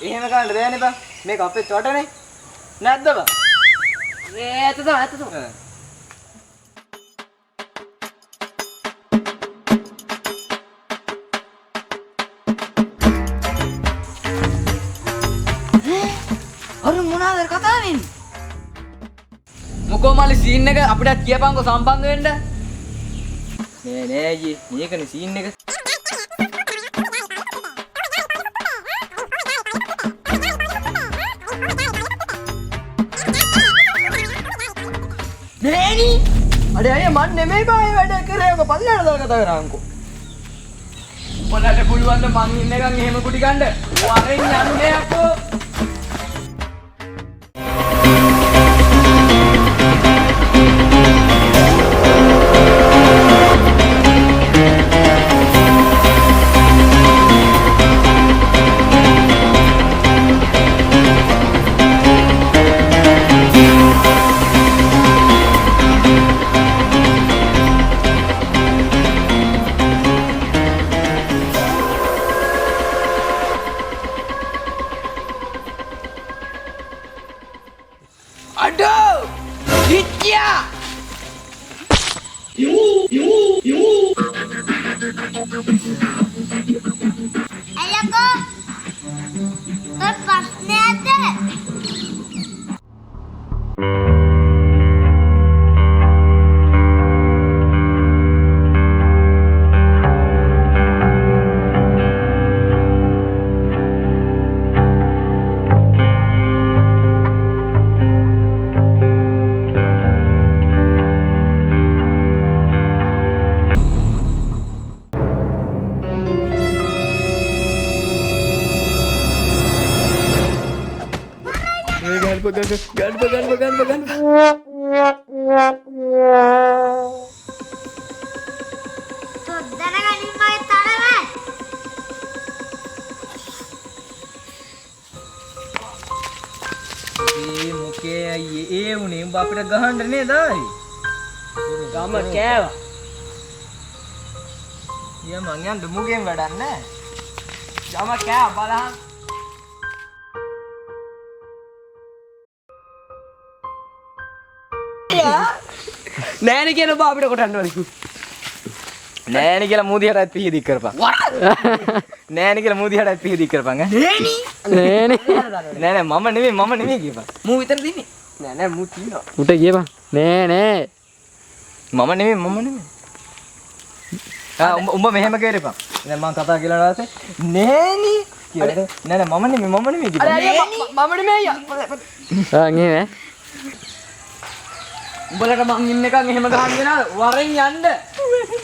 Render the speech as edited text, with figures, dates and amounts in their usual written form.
එහෙම ගන්න බෑනේ බං. මේක අපේ චොටනේ. නැද්ද බං? ඇත්ත තමයි. අර මොනවාද කතා වෙන්නේ? මොකෝ මල්ලි සීන් එක අපිටත් කියපන්කෝ සම්බන්ධ වෙන්න. නෑ අයියේ. මේකනේ සීන් එක. නෑනි. අඩේ අයියා මන් නෙමෙයි බා වැඩ කරේ. ඔක පල්ලෙහාට දාලා කතා කරාන්කෝ. උඹලට පුළුවන් ද මං ඉන්නකන් එහෙම කුටි ගන්න. වරෙන් යන්නේ අපෝ. Aduh! Hitya! Ayo kok. Terpasnya ada. ගන්න. Saudara kan mau tanaman. මොකේ අයියේ ඒ උනේ උඹ අපිට ගහන්න නේද ආයි? ගම කෑවා. ඊය මං යන්න මුගෙන් වැඩක් නැහැ. ගම කෑ බලහන්. නෑනේ කියන බා අපිට කොටන්න ඕනේ. නෑනේ කියලා මූදිහටත් පිහිදික් කරපන්. නෑනේ කියලා මූදිහටත් පිහිදික් කරපන් ඈ. නෑනේ මම නෙමෙයි කියපන්. මූ විතර දින්නේ. නෑ මූ තියනවා. උට කියපන්. නෑ. මම නෙමෙයි. උඹ මෙහෙම කරපන්. දැන් මං කතා කියලා ඊට පස්සේ නෑනේ කියලා. නෑ මම නෙමෙයි කියපන්. මම නෙමෙයි අයියා. ආ නේ. උඹලට මං ඉන්නකන් එහෙම ගහන්න වෙනවා වරෙන් යන්න.